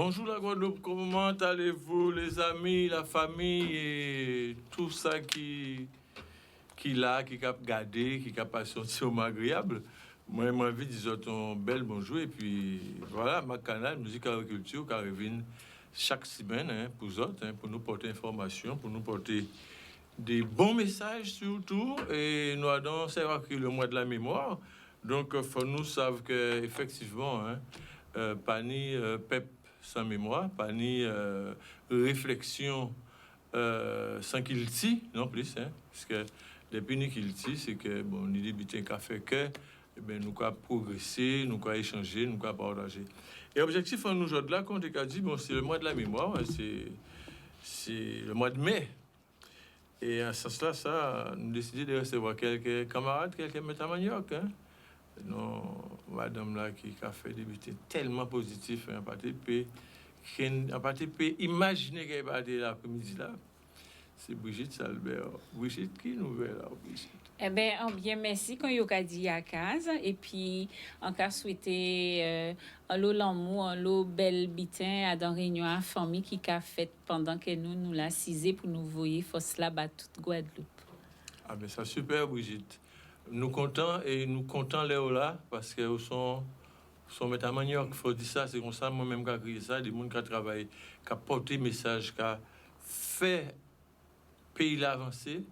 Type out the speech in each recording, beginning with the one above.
Bonjour la Guadeloupe, comment allez-vous les amis, la famille et tout ça qui là, qui a gardé, qui a passé un moment agréable. Moi, j'ai envie de dire un bel bonjour et puis voilà, ma canal Musique Agriculture qui revient chaque semaine pour vous autres, pour nous porter information, pour nous porter des bons messages surtout et nous allons savoir que le mois de la mémoire. Donc, il faut nous savoir qu'effectivement, pas ni PEP sans mémoire, pas ni réflexion sans qu'il tire non plus, parce que depuis qu'il tire, c'est que bon, ni débuté qu'à faire que, eh ben, nous avons progressé, nous avons échangé, nous avons partagé. Et l'objectif en nous aujourd'hui là, quand on a dit, bon, c'est le mois de la mémoire, c'est le mois de mai. Et à ce sens-là, ça, nous décidons de recevoir quelques camarades, quelques métamaniaques, non, madame là qui a fait débuter tellement positif, en partie imaginer qu'elle va aller l'après-midi là. C'est Brigitte Salbert. Brigitte, qui nouvelle là, Brigitte? Eh bien, bien merci quand vous avez dit à case. Et puis, on a souhaité un lot l'amour, un lot belle bitin à dans réunion à famille qui a fait pendant que nous la cisé pour nous voyer force là bas toute Guadeloupe. Ah ben ça super Brigitte. Nous comptons les là parce que sont métamaniaques, il faut dire ça, c'est comme ça moi-même qui a créé ça, des gens qui travaillent, qui a porté message, qui a fait pays l'avancer.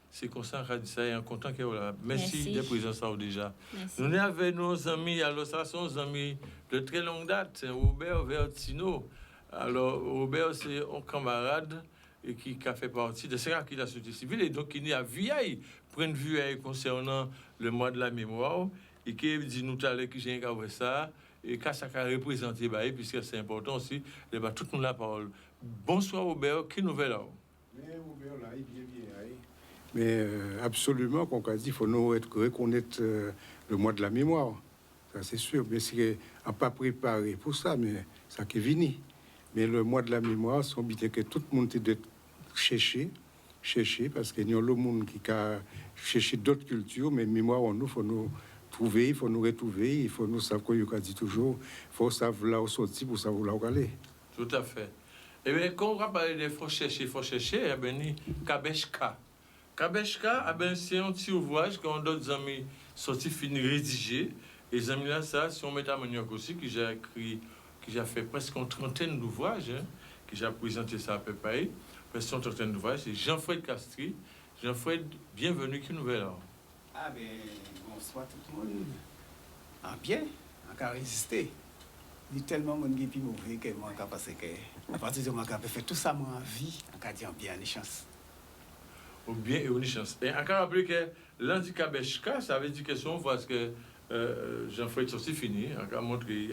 C'est comme ça qu'on dit ça et en content que voilà. Merci de présence ça déjà. Merci. Nous sommes avec nos amis, alors ça sont nos amis de très longue date, c'est Robert Vertino. Alors Robert c'est un camarade et qui a fait partie de ça qui la société civile et donc il y a vieille point de vue concernant le mois de la mémoire et qui dit nous t'allez que j'ai qu'à ça et qu'à ça qu'a représenté puisque c'est important aussi de battre toute la parole. Bonsoir Robert, qui nouvelle là? Mais Robert là, il bien. Mais absolument, qu'on a dit, il faut nous reconnaître le mois de la mémoire. Ça, c'est sûr. Mais c'est qu'on n'a pas préparé pour ça, mais ça qui est venu. Mais le mois de la mémoire, c'est obligé que tout le monde doit chercher, parce qu'il y a le monde qui a cherché d'autres cultures, mais mémoire en nous, il faut nous trouver, il faut nous retrouver, il faut nous savoir qu'on a dit toujours, il faut savoir là où sortir pour savoir là où aller. Tout à fait. Et bien, quand on va parler de faut chercher, eh bien, Kabeshka. Kabeshka, c'est un petit ouvrage quand d'autres amis sortis finis rédigés. Et les amis là, ça, c'est un métamaniaque aussi qui j'ai écrit, qui j'ai fait presque une trentaine d'ouvrages, qui j'ai présenté ça à peu près, presque une trentaine d'ouvrages. C'est Jean-Fred Castri. Jean-Fred, bienvenue, qui nouvelle alors? Ah ben, bonsoir tout le monde. Ah bien, on a résisté. Il y a tellement de monde qui est mauvais que moi, parce que à partir de moi, j'ai fait tout ça en vie, on a dit bien les chances. Ou bien et une chance. Et encore rappelé que l'handicap Kabeshka, ça veut dire que si on voit ce que Jean-Fred c'est aussi fini, on a montré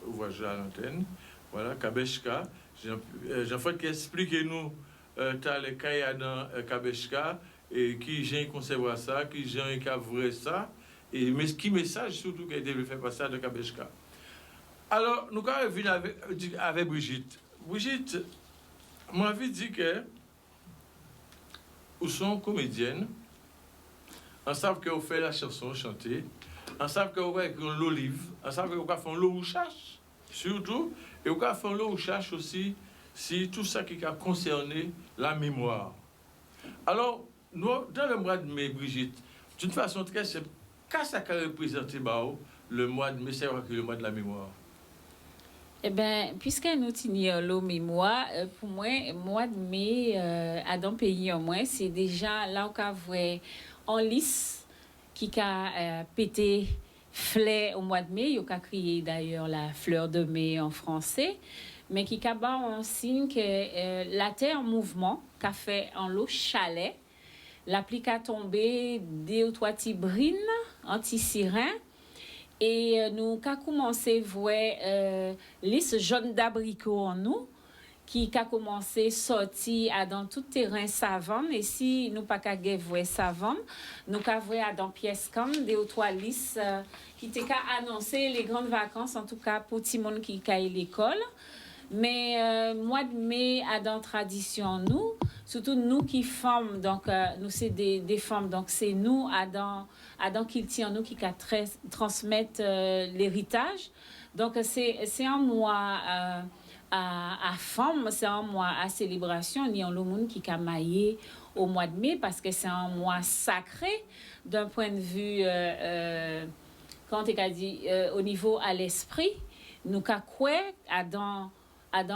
ouvrage à l'antenne. Voilà, Kabeshka. Jean-Fred qui explique nous t'as les cas dans Kabeshka et qui j'ai conservé ça, qui j'ai vrai ça et mais qui message surtout qui a été fait par ça de Kabeshka. Alors nous quand venir avec Brigitte. Brigitte, moi envie dit que ou sont comédiennes, on sait que vous faites la chanson chanter, on sait que vous faites le livre, on sait que vous faites le recherche, surtout, et vous faites le recherche aussi, si tout ça qui a concerné la mémoire. Alors, nous, dans le mois de mai, Brigitte, d'une façon très simple, qu'est-ce que ça a représenté le mois de mai, c'est le mois de la mémoire? Eh bien, puisque nous tenons la mémoire, pour moi, mois de mai, à dans pays en moins, c'est déjà là où on voit en lice qui a pété fleur au mois de mai. Il a crié d'ailleurs la fleur de mai en français, mais qui a un signe que la terre en mouvement, qu'a fait en l'eau chalet, l'applique à tomber deux ou trois tibrines anti-sirènes. Et nous avons commencé à voir les jeunes d'abricots en nous, qui a commencé à sortir dans tout terrain savane. Et si nous pas qu'à voir savane, nous avons voir dans pièce comme des ou trois listes qui étaient annoncé les grandes vacances, en tout cas pour tout le monde qui a l'école. Mais mois de mai a dans tradition nous, surtout nous qui femmes, donc nous c'est des femmes, donc c'est nous Adam qui tient nous qui transmettent l'héritage. Donc c'est un mois à femme, c'est un mois à célébration, il y a le monde qui a maillé au mois de mai parce que c'est un mois sacré d'un point de vue, quand on a dit, au niveau à l'esprit, nous avons quoi Adam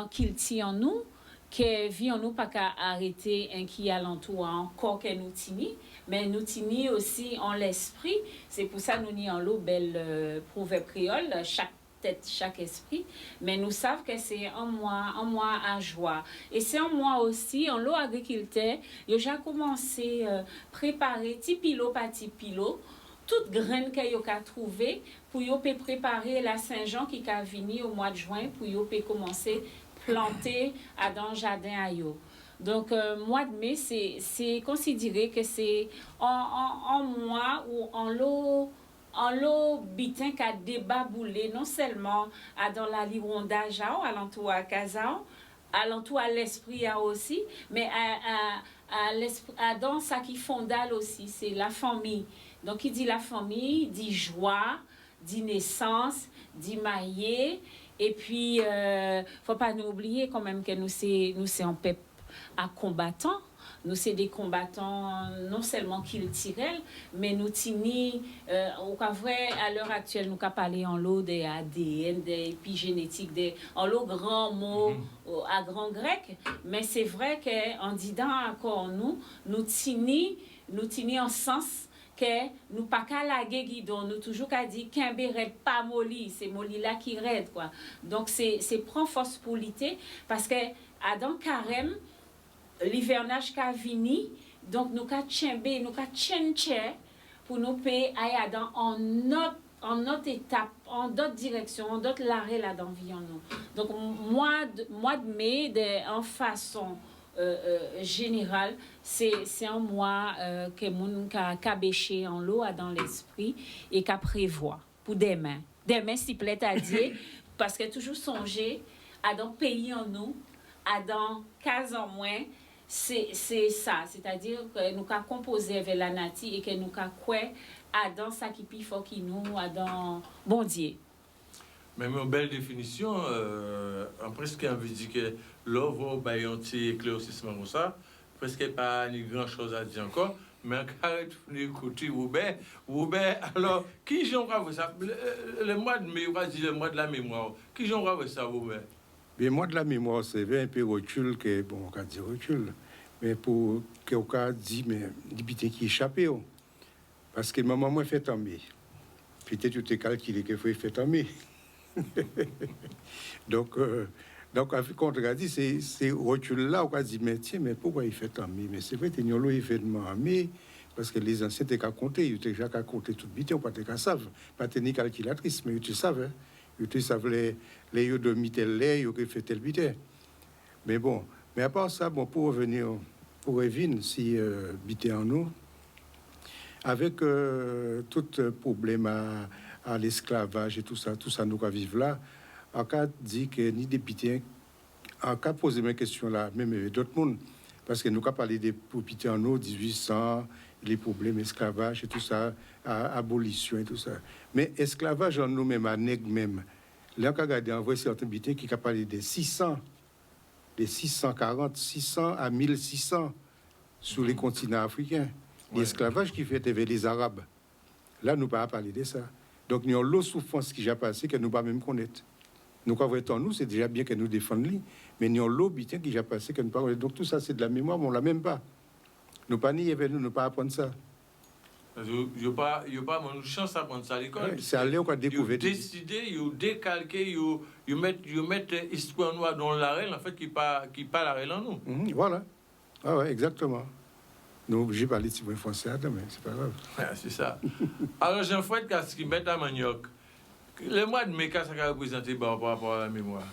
qu'il tient en nous, que vie en nous pas qu'à arrêter un qui alentour encore que nous tini, mais nous tini aussi en l'esprit. C'est pour ça nous n'y en l'eau belle proverbe créole, chaque tête, chaque esprit, mais nous savons que c'est un mois à joie. Et c'est un mois aussi, en l'eau agriculteur, il a déjà commencé à préparer petit pilo par petit pilo, toute graine qu'il y a trouvé pour y préparer la Saint-Jean qui a venir au mois de juin pour y commencer à planter dans le jardin à yo. Donc, mois de mai, c'est considéré que c'est un mois où en l'eau bitin qui a débaboulé non seulement dans la Lironda Jao, alentour à Kazao, alentour à l'esprit aussi, mais dans ça qui fondale aussi, c'est la famille. Donc, il dit la famille, dit joie, dit naissance, dit maillé. Et puis, faut pas nous oublier quand même que nous c'est un peuple à combattants. Nous c'est des combattants non seulement qui tirent, mais nous tini au vrai à l'heure actuelle nous parler en l'eau des ADN, des épigénétiques, en l'eau grand mot à grand grec. Mais c'est vrai que en disant encore nous tini en sens que nous pas qu'à la guidon, nous toujours qu'à dire qu'un béret pas molli, c'est molli là qui raide quoi. Donc c'est prend force pour l'été parce que Adam carême l'hivernage qu'a vini, donc nous qu'a tchembe, nous qu'a tchenche pour nous payer Adam en notre étape, en d'autres directions, en d'autres l'arrêt là dans vie en nous. Donc mois de mai en façon général, c'est un mois que moun ka bêché en l'eau dans l'esprit et qu'a prévoit pour demain s'il plaît à dire parce que toujours songer à dans pays en nous à dans 15 ans moins c'est ça, c'est-à-dire que nous avons composé avec la nature et que nous avons quoi à dans ça qui puis faut qui nous à dans bon Dieu. Mais une belle définition, en presque envie de dire que l'eau va y avoir éclaircissement comme ça, presque pas ni grand chose à dire encore, mais quand écouter Robert, alors qui j'en va ça le mois de mai, on va dire le mois de la mémoire, qui j'en va ça Robert? Bien, moi de la mémoire, c'est un peu recul que bon, on va dire recul, mais pour que on va dire mais l'habité qui échappé, parce que maman moi fait tomber, peut-être tu t'es calculé qu'il faut faire tomber. donc quand on a dit c'est recul là on a dit mais tiens mais pourquoi il fait tomber mais c'est vrai qu'il y a un événement mais parce que les anciens étaient qu'à compter ils étaient déjà qu'à compter toute bité on pas qu'à savent pas tenir calculatrice mais tu savais les yeux de mitel les yeux qui fait tel bité mais bon mais à part ça bon pour revenir pour Evin si bité en nous avec tout problème à l'esclavage et tout ça nous va vivre là. En cas dit que ni des pitiés, en cas poser mes questions là, même d'autres mondes, parce que nous avons parlé des pitiés en eau, 1800, les problèmes esclavage et tout ça, abolition et tout ça. Mais esclavage en nous même, à nègre même, là on a regardé en vrai certains pitiés qui ont parlé des 600, des 640, 600 à 1600 sur les continents africains. L'esclavage qui fait avec les Arabes. Là, nous ne pas parler de ça. Donc, nous avons l'autre souffrance qui a passé que nous ne pas même connaître. Nous, quand nous, c'est déjà bien que nous défendions, mais nous avons l'autre qui a passé que nous ne pas connaître. Donc, tout ça, c'est de la mémoire, mais on ne l'a même pas. Nous pas nier avec nous, ne pas apprendre ça. Il n'y a pas une chance d'apprendre ça à l'école. Ouais, c'est aller, on a découvert. Ils décider, ils décalquer, ils mettent histoire noire dans l'arène, en fait, qui pas l'arène en nous. Voilà. Ah ouais, exactement. Nous, j'ai parlé de ce français, mais c'est pas grave. Ouais, c'est ça. Alors, Jean-Fouette, qu'est-ce qui met à manioc? Le mois de mai, qu'est-ce que ça représente par rapport à la mémoire?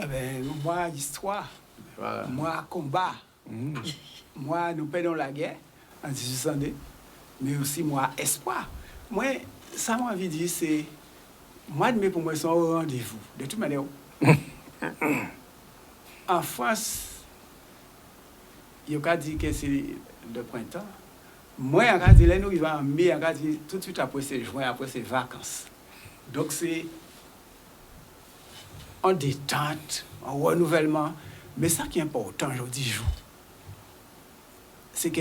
Eh bien, moi, histoire. Voilà. Moi, combat. Moi, nous perdons la guerre en 1802, mais aussi moi, espoir. Moi, ça m'a envie de dire, c'est. Mois de mai, pour moi, c'est un rendez-vous. De toute manière. En France, il y a dit que c'est le printemps. Moi, on a dit là, nous, il va en mai, on a dit tout de suite après c'est juin, après c'est vacances. Donc, c'est en détente, en renouvellement. Mais ça qui est important aujourd'hui, c'est que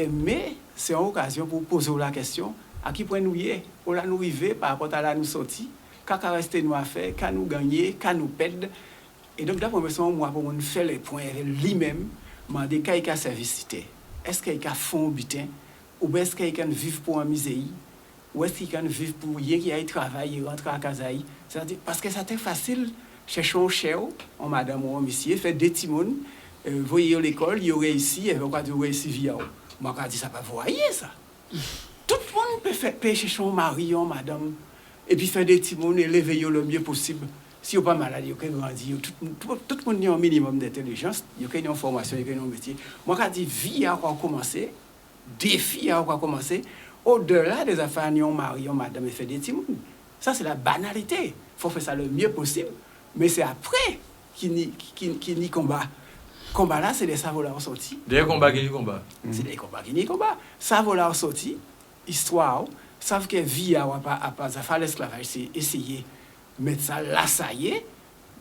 c'est une occasion pour poser la question à qui point nous y est, où là nous arriver par rapport à là nous sortir, qu'à rester nous à faire, qu'à nous gagner, qu'à nous perdre. Et donc, d'après moi, pour nous faire les points lui-même, demander qu'il a service cité. Est-ce qu'il a fond butin, ou est-ce qu'il a vivre pour un musée, ou est-ce qu'il a vivre pour rien qui a travaillé, rentrer à Kazaï. C'est-à-dire, parce que ça c'était facile, chercher un cher, en madame ou en monsieur, faire des timons, voyez à l'école, il réussit, et vous avez réussi via. Moi, je dis ça pas voyer ça. Tout le monde peut chercher un mari, en madame, et puis faire des timons et lever le mieux possible. Si vous n'avez pas malade, vous avez grandi, tout le monde a un minimum d'intelligence, vous avez une formation, vous avez un métier. Moi, je dis, vie a encore commencé, défi a encore commencé, au-delà des affaires, on mari, on madame, et fait des timons. Ça, c'est la banalité. Il faut faire ça le mieux possible, mais c'est après qu'il n'y combat. Combat là, c'est les savoirs sortis. Des combats qui n'y combat. C'est des combats qui n'y combat. Savoirs sortis, histoire, savent que vie a pas faire l'esclavage, c'est essayer mettre ça là, ça y est,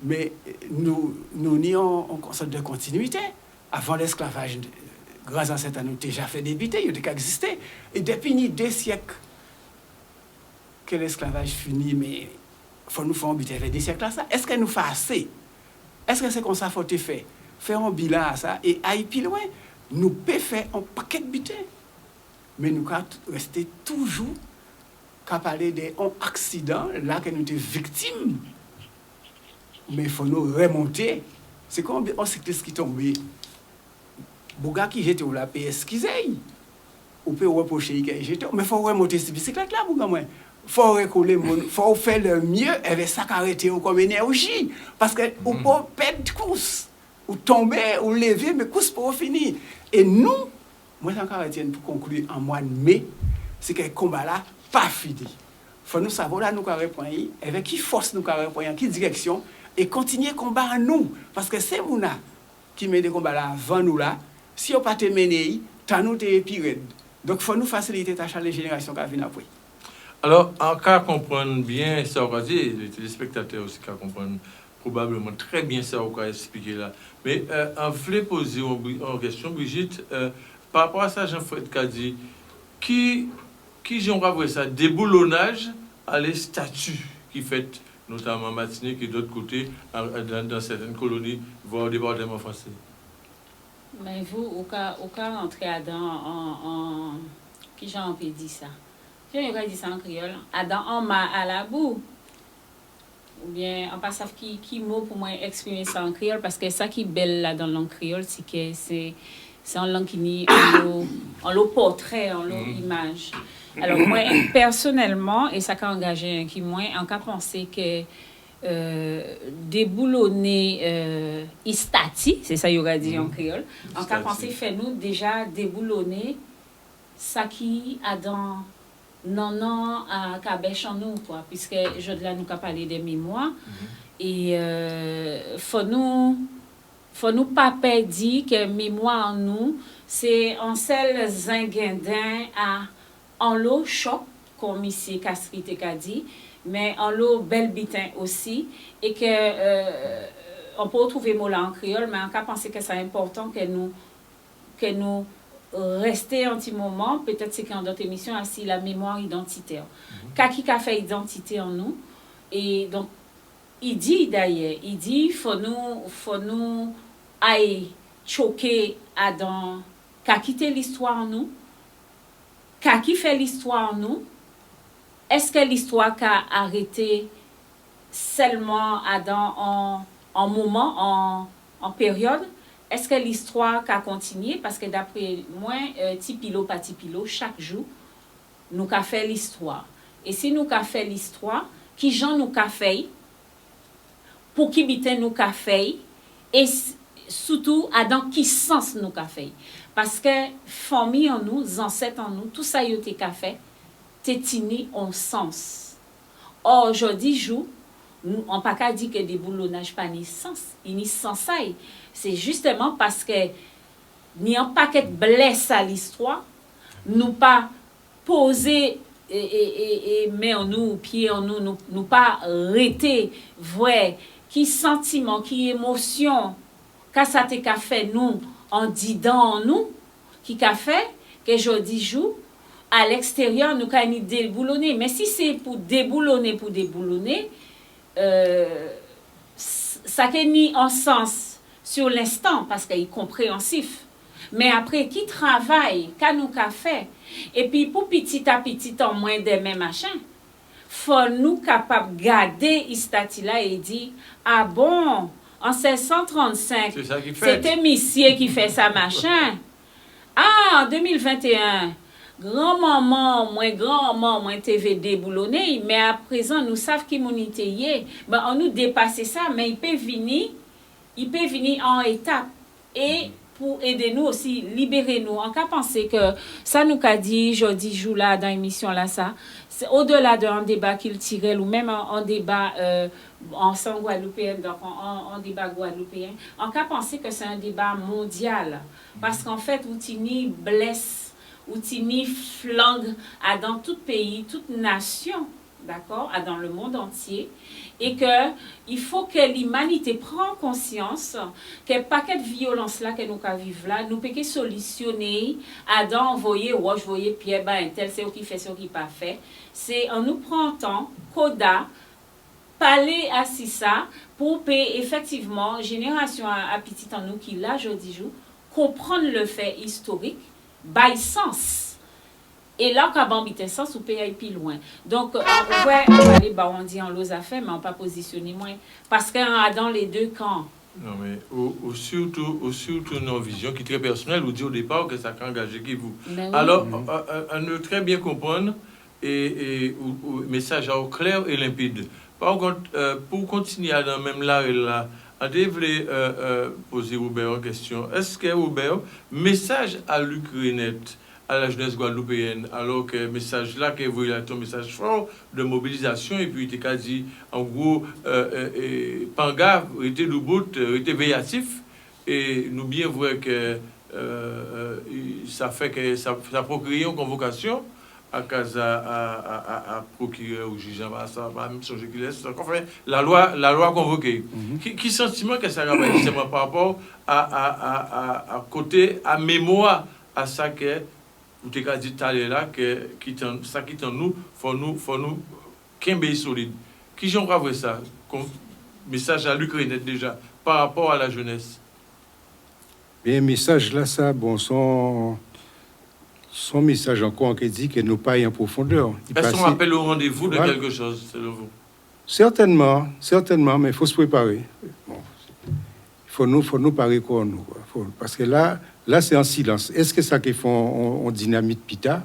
mais nous nions en sorte de continuité. Avant l'esclavage, grâce à cette année, nous déjà fait débuter, il a existé. Et depuis des siècles que l'esclavage finit, mais il faut nous faire un but avec des siècles là, ça. Est-ce que nous fait assez? Est-ce que c'est comme ça qu'il faut faire? Faire un bilan à ça et aller plus loin. Nous pouvons faire un paquet de butin. Mais nous devons rester toujours qu'à parler d'un accident, là que nous sommes victimes. Mais il faut nous remonter. C'est comme un cycliste qui tombe. Bouga qui jette la PS qui zèle. On peut reprocher qu'il jette. Mais il faut remonter cette bicyclette-là, Bouga. Il faut recoller, il faut faire le mieux avec ça qu'arrêter comme énergie. Parce qu'on peut perdre course. Ou tomber, ou lever, mais course pour finir. Et nous, moi, je suis pour conclure en mois de mai, c'est que le combat là, pas fini. Il faut nous savoir là, nous répondre, avec qui force nous répondre, qui direction, et continuer le combat à nous. Parce que c'est nous qui met le combat là avant nous là. Si on ne pas te mener, tant nous t'es pire. Donc il faut nous faciliter la tâche à les générations qui viennent après. Alors, en cas comprendre bien ça, on va dire, les téléspectateurs aussi qui comprennent probablement très bien ça, on va expliquer là. Mais en voulait poser une question, Brigitte, par rapport à ça, Jean-Fred qui a dit, qui j'en voir ça, déboulonnage à les statuts qui fait notamment Martinique et d'autres côtés dans certaines colonies, voire au département français. Mais vous, au cas entrer en qui j'en peut dire ça? J'ai dit ça en créole. Adam en ma à la boue. Ou bien, on passe à qui mot pour moi exprimer ça en créole, parce que ça qui est belle là dans la langue créole, c'est que c'est en langue qui nie en le portrait, en l'image. Alors moi, personnellement, et ça qu'a engagé qui moi, en cas penser que déboulonner istati, c'est ça il aurait dit en créole, en cas penser fait nous déjà déboulonner ça qui a dans non à cabèche en nous quoi, puisque je de là nous qu'a parlé des mémoires et faut nous pas perdre que mémoire en nous c'est en celle zinguindin à en l'eau choc comme ici Castrite qu'a dit, mais en l'eau belle bitin aussi et que on peut retrouver mot là en créole, mais en cas penser que c'est important que nous rester un petit moment, peut-être c'est qu'en d'autres émissions, assis la mémoire identitaire. Qui a fait identité en nous. Et donc, il dit d'ailleurs, faut nous aller choquer à dans, qu'a quitté l'histoire en nous, qui fait l'histoire en nous, est-ce que l'histoire qu'a arrêté seulement à dans en moment, en période? Est-ce que l'histoire a continué? Parce que d'après moi, tipilo pas tipilo, chaque jour, nous avons fait l'histoire. Et si nous avons fait l'histoire, qui gens nous avons fait, pour qui biten nous avons fait, et surtout, dans qui sens nous avons fait. Parce que famille en nous, ancêtres en nous, tout ça y a fait, tétini en sens. Or, aujourd'hui, on ne peut pas dire que des boulonnages pas ni sens, ni sens ça. C'est justement parce que ni un paquet de blesse à l'histoire, nous pas poser et main en nous, pied en nous, nous pas arrêter vrai qui sentiment, qui émotion, qu'à ça te qu'a fait nous, en disant nous, qui qu'a fait, que je dis jour, à l'extérieur, nous qu'a ni déboulonner. Mais si c'est pour déboulonner, ça qu'est ni en sens sur l'instant, parce qu'il est compréhensif. Mais après, qui travaille, qu'a nous qu'a fait, et puis pour petit à petit, en moins des mêmes machins, faut nous capables de garder istati là et dire, ah bon, en 1635, c'était Missier qui fait ça machin. Ah, en 2021, grand-maman, moins TV déboulonné, mais à présent, nous savons qui monité y ben, on nous dépasse ça, mais il peut venir en étape. Et pour aider nous aussi, libérer nous. On peut penser que ça nous a dit, jeudi, jour là, dans l'émission là, ça, c'est au-delà d'un débat qu'il tirait, ou même un débat ensemble guadeloupéen, donc en débat guadeloupéen, on peut penser que c'est un débat mondial. Parce qu'en fait, Outini blesse, Outini flangue dans tout pays, toute nation, d'accord, dans le monde entier. Et qu'il faut que l'humanité prenne conscience que le paquet de violence là que nous vivons là, nous pouvons solutionner à envoyer, je voyais Pierre, ben, tel c'est qui fait, c'est qui pas fait. C'est en nous prenant temps, coda, parler à ça pour effectivement, génération à petit en nous qui là, je dis, comprendre le fait historique, by sens. Et là, quand on a un sens, on peut aller plus loin. Donc, on va aller, on dit en l'ose à faire, mais on ne pas positionner moins. Parce qu'on a dans les deux camps. Non, mais surtout nos visions qui sont très personnelles, vous dit au départ que ça a engagé qui vous. Ben oui. Alors, on veut très bien comprendre et le message est clair et limpide. Par contre, pour continuer dans même là et là, on devrait poser Robert une question. Est-ce que Robert, message à l'Ukraine, à la jeunesse guadeloupéenne, alors que le message là, que vous voyez un message fort de mobilisation, et puis il était dit, en gros, Panga était debout, était véatif, et nous bien voir que ça fait que ça procure une convocation à procureur ou juge, ça va même changer qu'il laisse. Enfin, la loi convoquée. Qui sentiment que ça va justement par rapport à côté, à mémoire, à ça que vous t'avez dit tout à l'heure là, que ça qui est en nous, faut nous qu'un solide. Qui j'en voir ça? Message à l'Ukraine déjà, par rapport à la jeunesse. Mais message là, ça, bon, son message encore qui dit que nous pas en profondeur. Est-ce qu'on appelle au rendez-vous de quelque chose, selon vous? Certainement, mais il faut se préparer. Bon, il faut nous parer quoi, nous. Parce que là c'est en silence. Est-ce que ça qu'ils font on dynamite pita?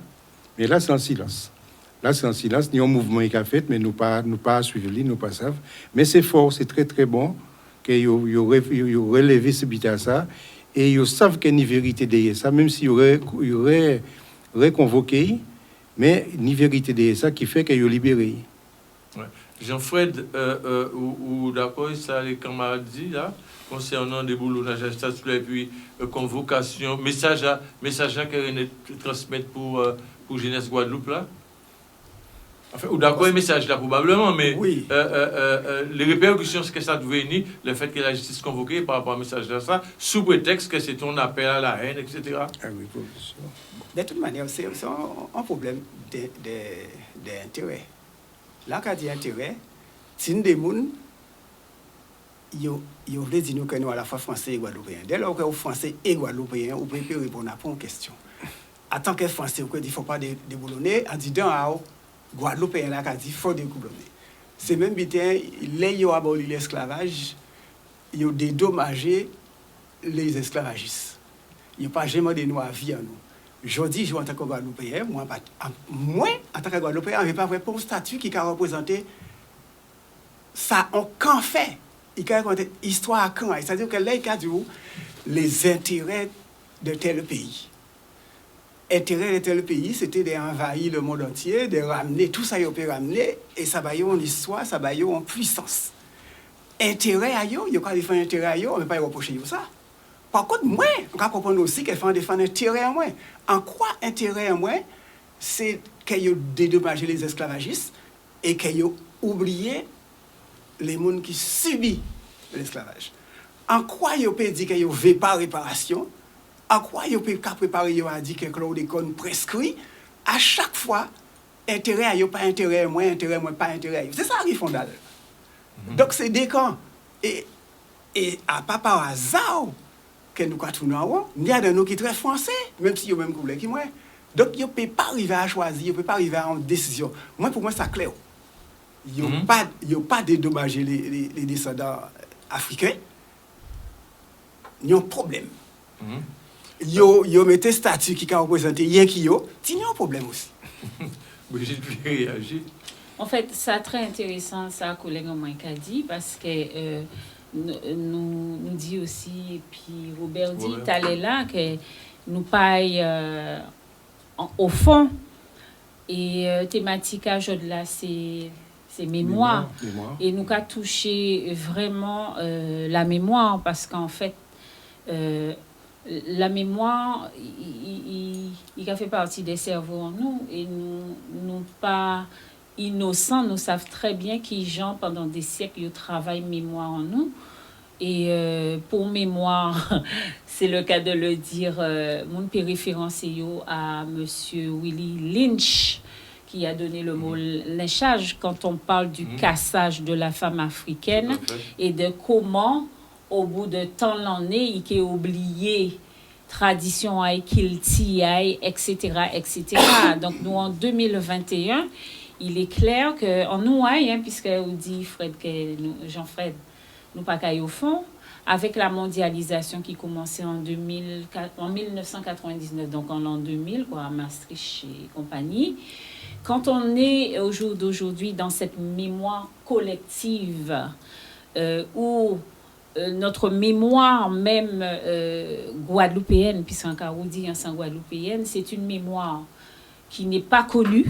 Mais là, c'est en silence. Là, c'est en silence. Il y a un mouvement qui a fait, mais nous pas suivre, nous pas savent. Mais c'est fort, c'est très, très bon qu'ils aient relevé ce pita ça. Et ils savent qu'il y a une vérité derrière ça, même s'il y aurait reconvoqué, mais une vérité derrière ça qui fait qu'ils ont libéré. Ouais. Jean-Fred, ou d'accord, ça les camarades dit là, concernant des boulonnages et puis convocation, message à qu'elle transmettre pour jeunesse Guadeloupe là. Enfin, ou d'accord, un message là probablement, mais oui. Les répercussions que ça devait venir, le fait que la justice convoquée par rapport au message de ça, sous prétexte que c'est ton appel à la haine, etc. Ah oui, de toute manière, c'est un problème d'intérêt. Là, quand il y a intérêt, si nous avons ils veulent dire que nous à la fois français et guadeloupéens. Dès lors que vous français et guadeloupéens, vous pouvez répondre à une question. En tant que français, il ne faut pas déboulonner. En disant à guadeloupéens, là, il dit qu'il faut déboulonner. C'est même bien, ils ont aboli l'esclavage, ils ont dédommagé les esclavagistes. Ils n'ont pas jamais de nous à vie à nous. Je dis, en tant que guadeloupéen, moi, en tant que guadeloupéen, je n'ai pas pour un statut qui a représenté ça en camp fait. Il a raconté histoire à camp. C'est-à-dire que là, il a dit les intérêts de tel pays. Intérêt de tel pays, c'était d'envahir le monde entier, de ramener, tout ça, il peut ramener, et ça va y avoir une histoire, ça va y avoir une puissance. Intérêt à eux, il y a des intérêt à eux, on ne peut pas y reprocher ça. Par contre, moi, on peut comprendre aussi qu'il faut défendre intérêt à moi. En quoi intérêt à moi? C'est qu'ils ont dédommagé les esclavagistes et qu'ils ont oublié les gens qui subissent l'esclavage. En quoi il peut dire qu'il ne veut pas réparation? En quoi il peut préparer à dire que chlordécone prescrit? À chaque fois, intérêt, il n'y a pas intérêt, moins, pas intérêt. C'est ça qui est fondamental. Donc, c'est des camps. Et à pas par hasard que nous tournons en haut, il y a de nous qui sont très français, même si ils ont même coulé qui moi. Donc, ils ne peuvent pas arriver à choisir, ils ne peuvent pas arriver à une décision. Moi, pour moi, c'est clair. Ils n'ont pas dédommagé les descendants africains. Ils ont un problème. Ils ont mis un statut qui a représenté rien qui ont. Ils ont un problème aussi. Brigitte réagit. En fait, c'est très intéressant, ça, collègue Mike a dit, parce que nous dit aussi, et puis Robert dit, tu allais là, que nous paye au fond, et thématique à de là, c'est mémoire. Et nous avons touché vraiment la mémoire, parce qu'en fait, la mémoire, il a fait partie des cerveaux en nous, et nous pas innocents, nous savons très bien qu'ils gens pendant des siècles ils travaillent mémoire en nous. Et pour mémoire, c'est le cas de le dire, mon référence à monsieur Willie Lynch, qui a donné le mot lynchage quand on parle du cassage de la femme africaine et de comment, au bout de tant d'années, il a oublié tradition, kilti, etc., etc. Donc, nous, en 2021, il est clair qu'en nous, puisque vous dit Fred, Jean-Fred, nous pas qu'à au fond, avec la mondialisation qui commençait en 1999, donc en l'an 2000, quoi, à Maastricht et compagnie, quand on est au jour d'aujourd'hui dans cette mémoire collective où notre mémoire même guadeloupéenne, puisqu'en Caroudi, en guadeloupéenne, c'est une mémoire qui n'est pas connue,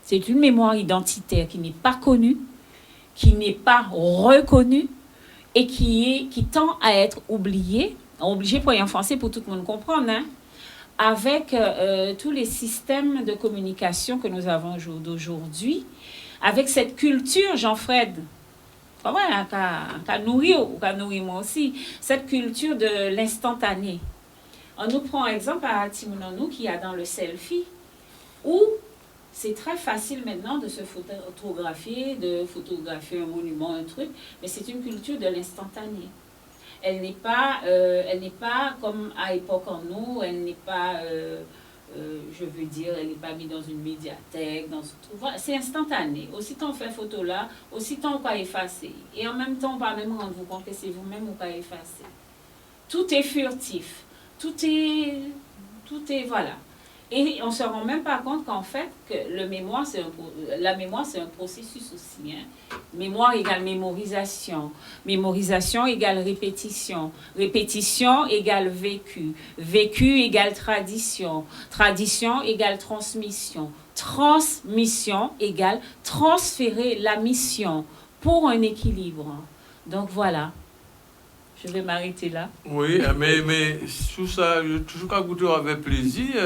c'est une mémoire identitaire qui n'est pas connue, qui n'est pas reconnue, et qui tend à être oublié pour y enfoncer pour tout le monde comprendre, avec tous les systèmes de communication que nous avons au jour d'aujourd'hui, avec cette culture, Jean-Fred, qu'à nourrir moi aussi, cette culture de l'instantané. On nous prend exemple à Timononou qui a dans le selfie, où c'est très facile maintenant de se photographier un monument, un truc, mais c'est une culture de l'instantané. Elle n'est pas comme à l'époque en nous, elle n'est pas, je veux dire, elle n'est pas mise dans une médiathèque, c'est instantané. Aussitôt on fait photo là, aussitôt on peut effacer. Et en même temps, on va même rendre vous compte que c'est vous-même qui pouvez effacer. Tout est furtif, tout est, voilà. Et on ne se rend même pas compte qu'en fait, que la mémoire, c'est un processus aussi. Mémoire égale mémorisation. Mémorisation égale répétition. Répétition égale vécu. Vécu égale tradition. Tradition égale transmission. Transmission égale transférer la mission pour un équilibre. Donc voilà. Je vais m'arrêter là. Oui, mais sous ça, je toujours qu'à goûter avec plaisir,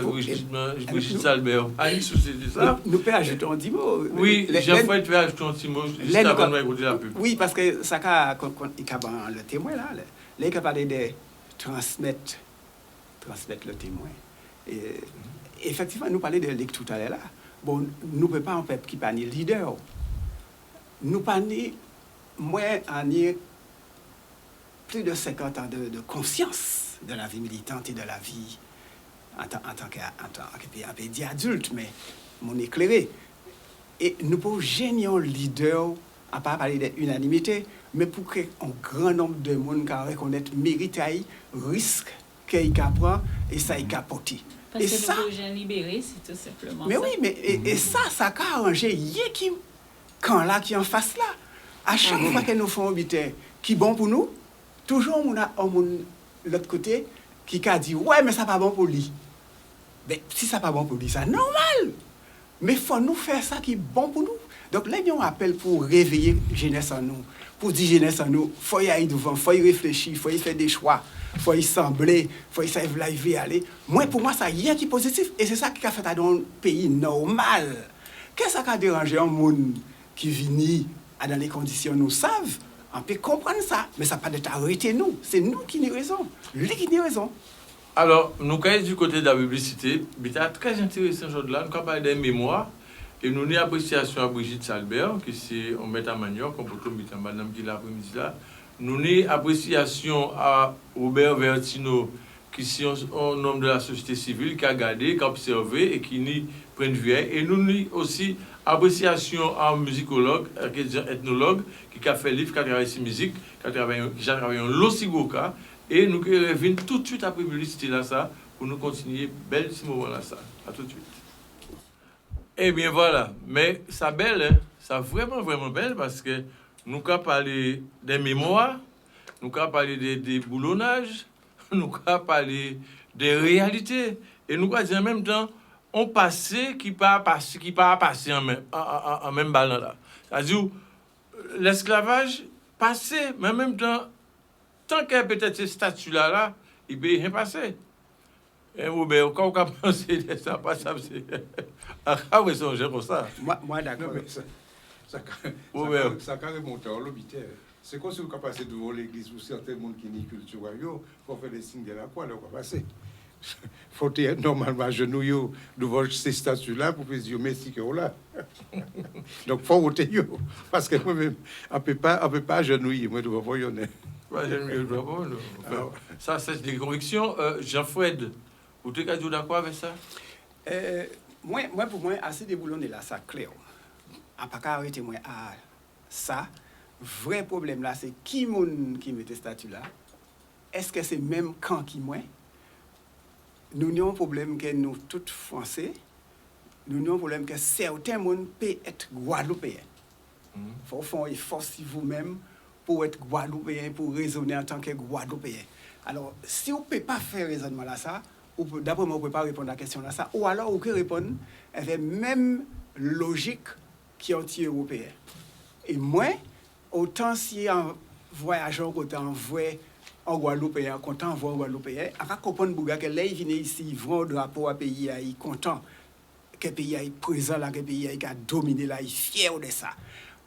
Brigitte Salbert. Alice, c'est ça? Nous pouvons ajouter un petit mot. Oui, Jean-Fred, tu vas ajouter un petit mot juste avant de écouter la pub. Oui, parce que ça, quand il y a le témoin, là, il a parlé de transmettre le témoin. Et, effectivement, nous parlons de lecture tout à l'heure là. Bon, nous ne pouvons pas un peuple qui n'est pas leader. Nous pas moins en plus de 50 ans de conscience de la vie militante et de la vie en tant que adulte, mais mon éclairé. Et nous pouvons gêner un leader, à pas parler d'unanimité, mais pour qu'un grand nombre de monde reconnaître mérite, risque qu'il prend et ça il capote. Parce et que ça, nous pouvons libérer, c'est tout simplement mais ça. oui, mais et ça a arrangé qui quand là qui en face là. À chaque fois que nous faisons un butin qui est bon pour nous, toujours on a l'autre côté qui a dit ouais mais ça pas bon pour lui. Mais si ça pas bon pour lui, c'est normal. Mais faut nous faire ça qui est bon pour nous. Donc là on appelle pour réveiller jeunesse en nous, pour dire jeunesse en nous, faut y aller devant, faut y réfléchir, faut y faire des choix, faut y sembler, faut y savoir aller. Moi pour moi ça rien qui est positif et c'est ça qui a fait dans un pays normal. Qu'est-ce qui a dérangé un monde qui vient dans les conditions nous savent On peut comprendre ça, mais ça n'a pas d'être arrêté nous. C'est nous qui avons raison. Lui qui a raison. Alors, nous, quand du côté de la publicité, c'est très intéressant aujourd'hui. Nous avons parlé des mémoires et nous avons une appréciation à Brigitte Salbert, qui c'est on met à Manioc, on peut tout mettre madame qui l'après-midi là. Nous avons une appréciation à Robert Vertino, qui est un homme de la société civile, qui a gardé, qui a observé et qui n'y prend de vue. Et nous avons aussi appréciation à un musicologue, un ethnologue, qui a fait livre, qui a travaillé sur musique, qui a travaillé en Losigoka. Et nous revenons tout de suite après publicité là, ça, pour nous continuer belle ce moment-là, ça. À tout de suite. Eh bien voilà, mais ça belle, hein? Ça vraiment, vraiment belle parce que nous avons parlé des mémoires, nous avons parlé des boulonnages, nous avons parlé des réalités. Et nous avons dit en même temps, on passé qui pas passer en même ballon là. C'est-à-dire, l'esclavage passé, mais en même temps, tant qu'il y a peut-être ces statuts-là, il peut rien passer. Et Robert, quand on a pensé que ça passe, c'est... Ah oui, c'est un jeu comme ça. Moi d'accord. Ça quand remonte à l'hôpital. C'est comme si on passait devant l'église pour certains monde qui n'y culture, qu'on fait des signes de la croix, là, on va passer. Il faut être normalement à genoux devant ces statues-là pour dire merci que là. Donc, il faut voter, parce que moi-même, on ne peut pas agenouiller, moi, devant voyons. Ça, c'est des corrections. Jean-Fred, vous êtes d'accord avec ça? Moi, pour moi, assez de boulons là, ça clair. À pas arrêter moi à ça. Vrai problème là, c'est qui met statut là. Est-ce que c'est même camp qui moi? Nous avons un problème que nous tous Français, nous avons un problème que certains monde peuvent être Guadeloupéens. Il faut faire un effort si vous-même pour être Guadeloupéen, pour raisonner en tant que Guadeloupéen. Alors, si vous ne pouvez pas faire raisonnement là, ça, d'après moi, vous ne pouvez pas répondre à la question là, ça, ou alors vous pouvez répondre avec même logique qu'anti-européen. Et moi, autant si un voyageur, autant vrai en Guadeloupéen, content voir en Guadeloupéen, à comprendre que là, il vient ici, il vend le rapport à pays, il est content que le pays est présent là, que le pays a dominé là, il est fier de ça.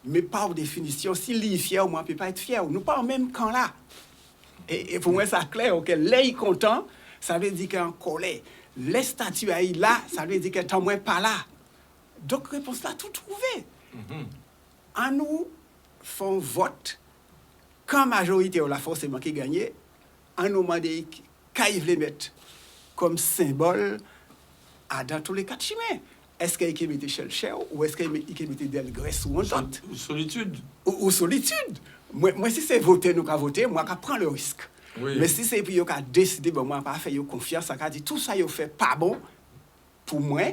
Mais par définition, s'il est fier, moi, je ne peux pas être fier. Nous pas en même camp là. Et pour moi, c'est clair que là, il est content, ça veut dire qu'il est en colère. Les statuts là, ça veut dire qu'il est en moins pas là. Donc, réponse là, tout trouvé. En nous, font vote, quand majorité ou la forcément qui gagne, en nous demande qu'ils veulent mettre comme symbole dans tous les quatre chemins. Est-ce qu'il peut mettre Shell ou est-ce qu'il peut mettre Delgrès ou autre? Ou solitude. Ou solitude. Moi, si c'est voter, nous qu'à voter, moi, qu'à prendre le risque. Oui. Mais si c'est puis qu'à décider, ben, moi, pas faire confiance, ça dit tout ça, il fait pas bon pour moi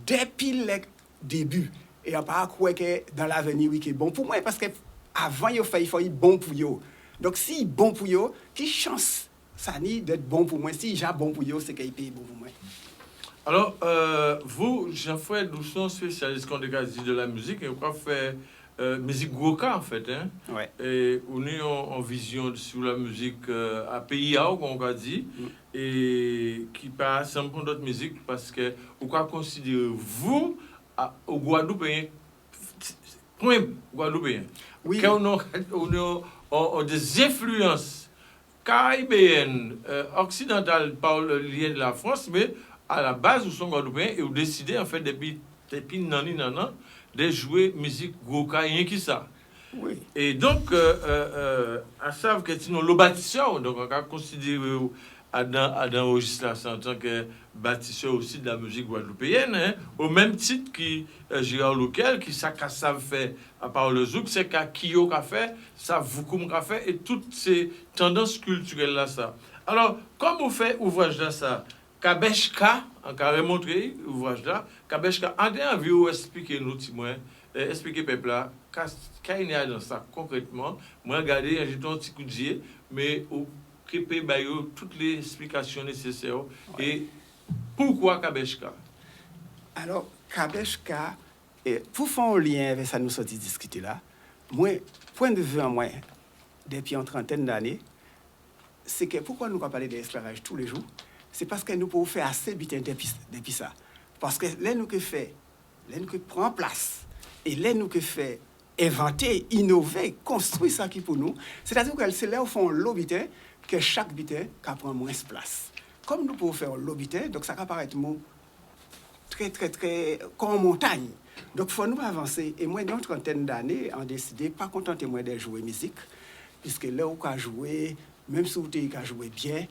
depuis le début. Et on pas croire que dans l'avenir, oui, c'est bon pour moi. Parce que avant, il faut être bon pour eux. Donc, si il est bon pour eux, quelle chance ça n'a d'être bon pour moi? Si j'ai bon pour eux, c'est qu'il est bon pour moi. Alors, vous, Jean-Fred, nous sommes spécialistes de la musique et on fait musique Goka, en fait. Hein? Ouais. Et on est en vision sur la musique à PIA, comme on va dire, et qui passe un peu d'autres musiques parce que on va considérer vous, au Guadeloupéen, Guadeloupéen, oui. Qu'on a des influences caribéennes, occidentales par le lien de la France, mais à la base, nous sommes Guadeloupéens et vous décidez, en fait, depuis nanana, de jouer musique Goka, rien qui ça. Oui. Et donc, à savoir que sinon, le bâtisseur, donc on va considérer Adam Augustin en tant que bâtisseur aussi de la musique guadeloupéenne, hein, au même titre que Gérard Louquel, qui ça fait à part le zouk, c'est Kio qu'a fait, ça Voukoum qu'a fait, et toutes ces tendances culturelles là, ça. Alors, comme on fait ouvrage là, ça, Kabeshka, on a remontré ouvrage là, Kabeshka, on a envie de expliquer nous, expliquer peuple là, qu'est-ce qu'il y a dans ça concrètement. Moi, regardez, j'ai un petit coup de jet, mais qui peut toutes les explications nécessaires. Ouais. Et pourquoi Kabeshka? Alors, Kabeshka, pour faire un lien avec ça, nous sommes discuter là, moi, point de vue en moi, depuis une trentaine d'années, c'est que pourquoi nous parlons de l'esclavage tous les jours? C'est parce que nous pouvons faire assez vite depuis ça. Parce que là, nous que fait, là, nous que prend place, et là, nous que fait inventer, innover, construire ça qui pour nous. C'est-à-dire que c'est là où font l'obité que chaque bité qui prend moins de place. Comme nous pouvons faire l'obité, donc ça va paraître très comme montagne. Donc il faut nous avancer. Et moi, dans une trentaine d'années, on a décidé pas contenter moi de jouer musique, puisque là où on jouer, même si vous avez joué bien,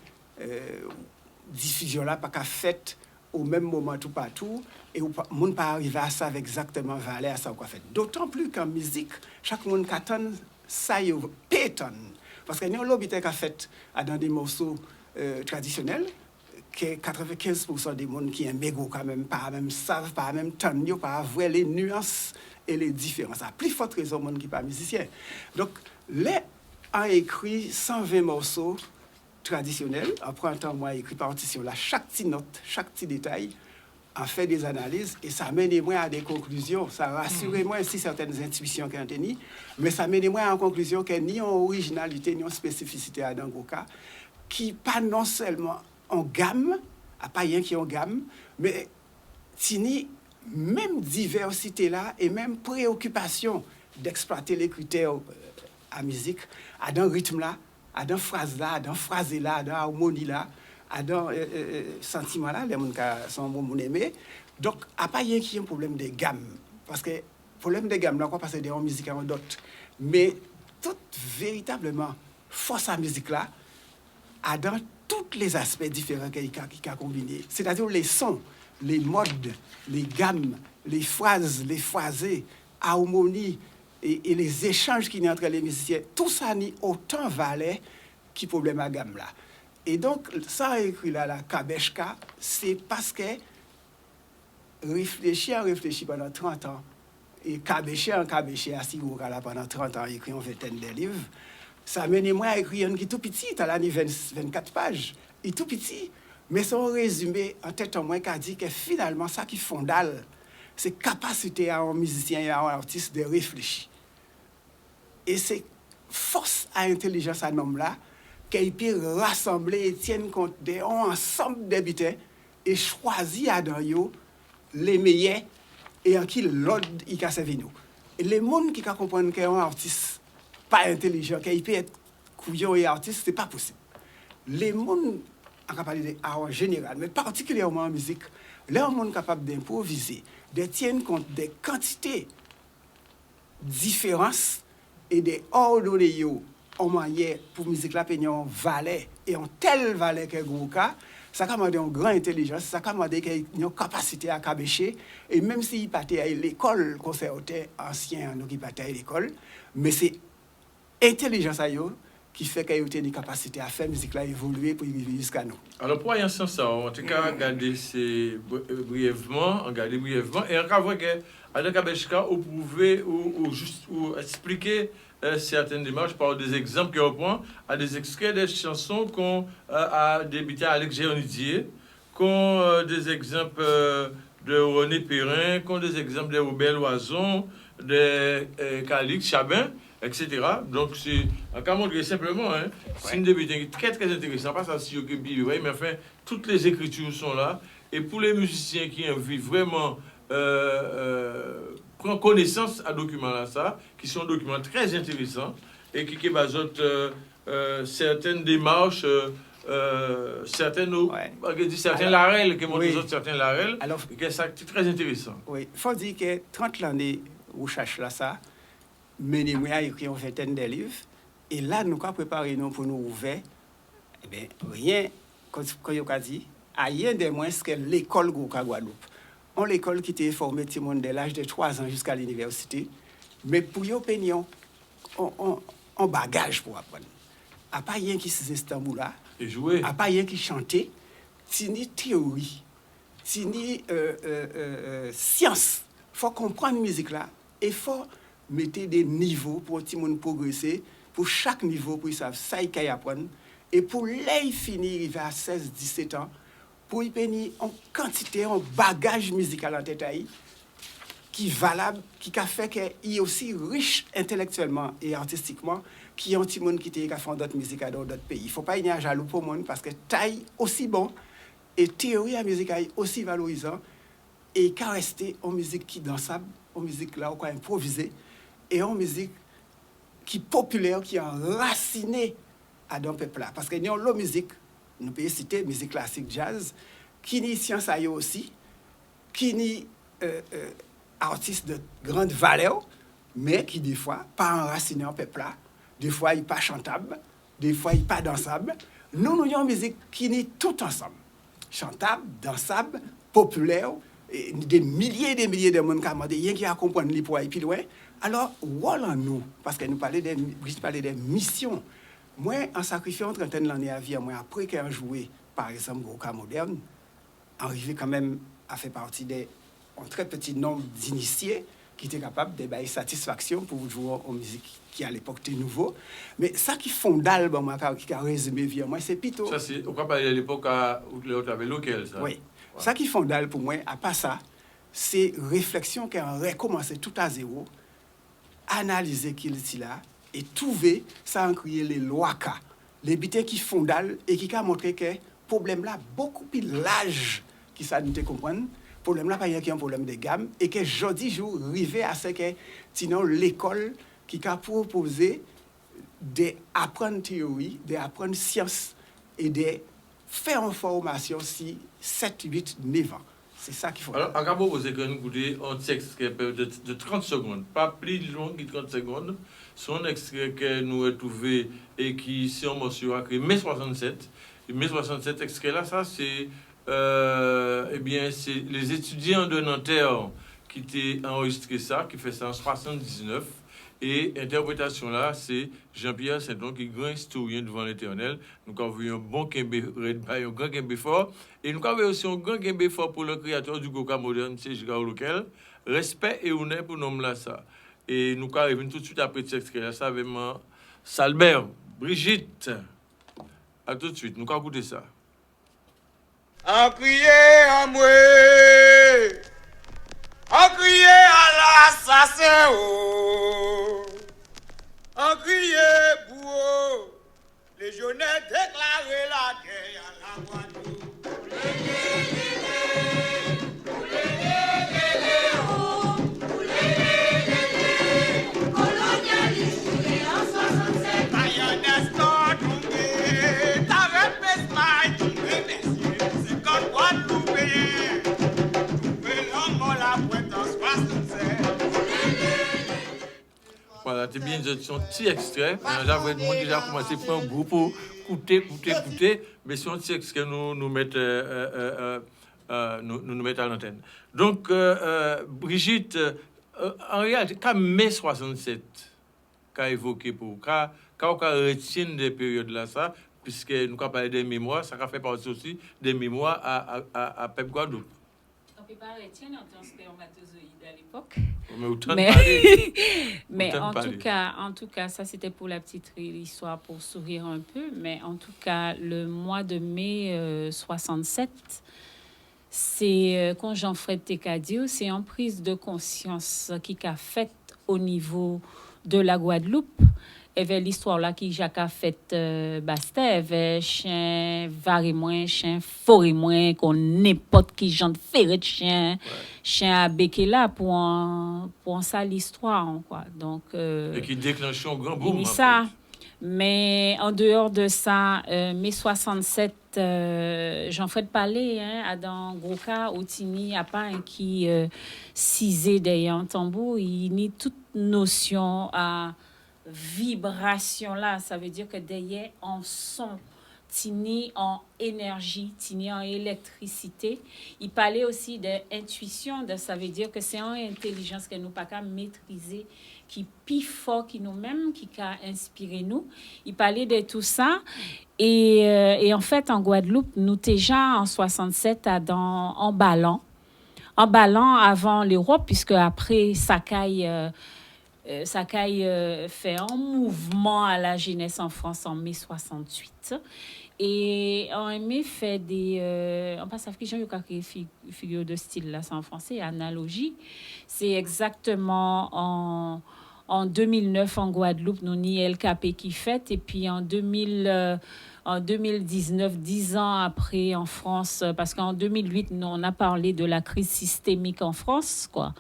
diffusion là pas qu'à fait au même moment tout partout et on monde pas arriver à ça avec exactement valeur à ça qu'on fait. D'autant plus qu'en musique, chaque monde attend ça y pétonne parce que nous l'obité qu'a fait dans des morceaux traditionnels que 95% des monde qui aiment quand même pas même savent pas même temps pas voir les nuances et les différences. À plus forte raison monde qui pas musicien. Donc les a écrit 120 morceaux traditionnels, en prenant moi écrit partition là, chaque petite note, chaque petit détail, en fait des analyses et ça mène moi à des conclusions. Ça rassure moi aussi certaines intuitions qu'on a tenues, mais ça mène moi à une conclusion qu'il n'y a ni en originalité ni en spécificité à Dangoka, qui pas non seulement en gamme, à pas rien qui en gamme, mais tini même diversité là et même préoccupation d'exploiter les critères à musique, à dans rythme là, à dans phrase là, à dans phrase là, à dans harmonie là, à dans sentiment là, les gens qui sont bon aimés. Donc, à pas y a qui un problème de gamme, parce que problème de gamme là, quoi passer des musique en d'autres, mais toute véritablement force à musique là, à dans tous les aspects différents qu'il a combinés, c'est-à-dire les sons, les modes, les gammes, les phrases, les phrasés, harmonie. Et les échanges qui y a entre les musiciens, tout ça n'y autant valait qui problème à gamme là. Et donc, ça écrit là, la Kabeshka, c'est parce que réfléchir pendant 30 ans, et Kabéché assis pendant 30 ans, écrit une vingtaine de livres, ça mène moi à écrire un qui est tout petit, à l'année 24 pages, il est tout petit, mais son résumé en tête en moins qu'a dit que finalement, ça qui fondale, c'est capacité à un musicien et à un artiste de réfléchir. Et c'est force à intelligence à homme là qu'il peut rassembler et tienne compte d'un ensemble d'habitants et choisir à dans eux les meilleurs et en qui l'autre il a servi nous. Et les gens qui comprennent qu'un artiste pas intelligent, qu'il peut être couillon et artiste, c'est pas possible. Les gens, on va parler d'art en général, mais particulièrement en musique, les gens sont capables d'improviser, de tenir compte des quantités différentes et des ordonnées en manière pour musique la peignon valet et en telle valet que Gouka, ça commande une grande intelligence, ça commande une capacité à cabécher et même s'il partait à l'école conservateur ancien nous qui partait à l'école, mais c'est intelligence à eux qui fait qu'il y a une capacité à faire musique là évoluer pour arriver jusqu'à nous. Alors pour y en sens ça, en tout cas regarder brièvement et on voit que avec Kabeshka on pouvait ou juste ou expliquer certaines démarches par des exemples qu'on reprend à des extraits des chansons qu'on a débuté à Alex Géonidier, qu'on des exemples de René Perrin, qu'on des exemples de Robert Loison, de Calix Chabin, etc. Donc c'est à montrer simplement c'est une début très très intéressant, pas ça si que mais enfin toutes les écritures sont là et pour les musiciens qui ont envie vraiment prendre connaissance à documents là ça qui sont documents très intéressants et qui basotent certaines démarches certaines larelles que montrent certains larelles alors que ça c'est très intéressant. Oui, faut dire que 30 l'année où cherche là ça Menez-moi a écrit une vingtaine de livres et là nous avons préparé nous pour nous ouvrir eh bien rien comme il a dit rien de moins que l'école Gouka Guadeloupe. On l'école qui était formée tout le monde de l'âge de 3 ans jusqu'à l'université mais pour y opinion on bagage pour apprendre. À pas rien qui s'est Istanbul là et jouer à pas rien qui chanter tini théorie tini science faut comprendre musique là et faut mettez des niveaux pour tout le monde progresser, pour chaque niveau, pour savoir ça qu'il apprendre. Et pour les finir, il va à 16-17 ans, pour y payer en quantité, en bagage musical en tête qui est valable, qui a fait qu'il est aussi riche intellectuellement et artistiquement, qui est un petit monde qui a fait d'autres musiques dans d'autres pays. Il ne faut pas y avoir jaloux pour le monde parce que taille aussi bon et théorie à musique aussi valorisant et qu'à rester en musique qui dansable, en musique là, on peut improviser. et une musique qui est populaire, qui est enracinée à dans le peuple là. Parce que nous avons la musique, nous pouvons citer musique classique jazz, qui est science aussi, qui est artiste de grande valeur, mais qui des fois pas enraciné en peuple là, des fois il pas chantable, des fois il pas dansable. Nous avons une musique qui est tout ensemble, chantable, dansable, populaire, et des milliers de monde qui ont demandé, qui a comprendre les poids et puis loin. Alors, voilà nous, parce que nous parlons des missions. Moi, en sacrifiant une trentaine d'années à vie, moi, après qu'un joué, par exemple, au cas moderne, arrivé quand même à faire partie d'un très petit nombre d'initiés qui étaient capables de donner satisfaction pour jouer en musique qui à l'époque était nouveau. Mais ça qui fondale, bon, qui a résumé vie, moi, c'est plutôt... Ça, c'est, on peut parler à l'époque où tu avais lequel, ça? Oui. Ouais. Ça qui fondale pour moi, à part ça, c'est réflexion qui a recommencé tout à zéro, analyser qu'il est là, et trouver, ça a créé les lois, les bité qui fondale et qui a montré que le problème là, beaucoup plus large qui ça nous te comprendre. Le problème là, pas un problème de gamme, et que jeudi jour, arrivé à ce que, sinon, l'école qui a proposé d'apprendre théorie, d'apprendre science et de faire une formation si 7, 8, 9 ans. C'est ça qu'il faut. Alors, à Gabo, vous avez écouté un texte de 30 secondes, pas plus long que 30 secondes. Son extrait que nous avons trouvé et qui, si on monsieur a créé mai 67. Et mai 67, extrait là, ça, c'est eh bien, c'est les étudiants de Nanterre qui ont enregistré ça, qui fait ça en 79. Et l'interprétation là, c'est Jean-Pierre Saint-Don qui est grand historien devant l'Éternel. Nous avons vu un bon Kembe, un grand Kembe fort. Et nous avons aussi un grand Kembe fort pour le créateur du Goka moderne, c'est Gérard Lequel. Respect et honneur pour nous là ça. Et nous arrivons tout de suite après ce extrait, ça avec Salbert, Brigitte. À tout de suite, nous allons écouter ça. En crier en moi, en crier à l'assassin, en crier pour légionnaire déclarer la guerre à la Guadeloupe. Voilà, c'est bien son petit extrait. J'avais déjà commencé à faire un groupe pour écouter, mais c'est un petit extrait nous mettre à l'antenne. Donc, Brigitte, en réalité, quand mai 67 qu'a évoqué pour quand on retient des périodes là, ça, puisque nous avons parlé des mémoires, ça fait partie aussi des mémoires à Pep Guadeloupe. On ne peut pas retenir en spermatozoïde à l'époque. Mais en tout cas, ça c'était pour la petite histoire, pour sourire un peu. Mais en tout cas, le mois de mai 67, c'est quand Jean-Fred Tekadio, c'est une prise de conscience qui a fait au niveau de la Guadeloupe. Il y avait l'histoire là qui a fait Bastet, il y avait chien vari moins, chien forêt moins, qu'on n'importe qui genre de ferret de chien, chien à béquer là pour ça l'histoire quoi. Donc et qui déclenche un grand boom. Ça. Mais en dehors de ça, mai 67, Jean-Fred Palais, Adam Groka, Otini, a pas qui cisé derrière un tambour, il nie toute notion à vibration là, ça veut dire que derrière en son, tini en énergie, tini en électricité. Il parlait aussi d'intuition, ça veut dire que c'est une intelligence que nous pas qu'à maîtriser, qui plus fort qui nous-mêmes, qui a inspiré nous. Il parlait de tout ça et en fait en Guadeloupe, nous déjà en 67 en ballon avant l'Europe, puisque après Sakai fait un mouvement à la jeunesse en France en mai 68. Et en mai fait des... on passe à ce que j'ai figure de style, là, c'est en français, analogie. C'est exactement en 2009 en Guadeloupe, nous ni LKP qui fait. Et puis en 2000... en 2019, 10 ans après en France, parce qu'en 2008, nous, on a parlé de la crise systémique en France, quoi.